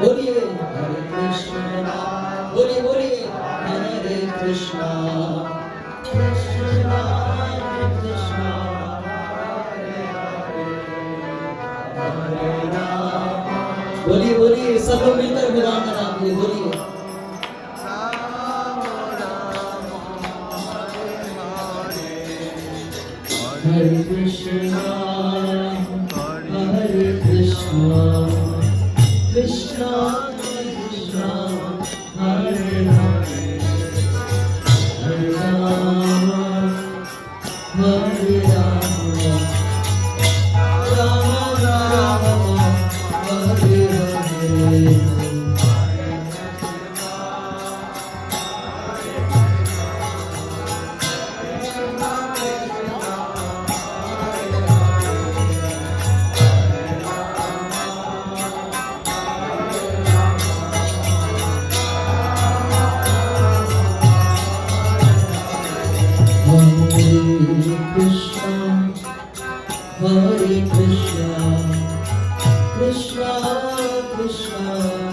बोलिए हरे कृष्णा, बोलिए बोलिए हरे कृष्णा कृष्णा कृष्णा हरे हरे हरे राम। बोलिए बोलिए सब लोग मिलकर भगवान का नाम लिए बोलिए हरे कृष्णा हरे कृष्णा कृष्णा कृष्णा हरे हरे हरे राम हरे Ram Ram Ram Hare Hare. Hare Krishna, Krishna Krishna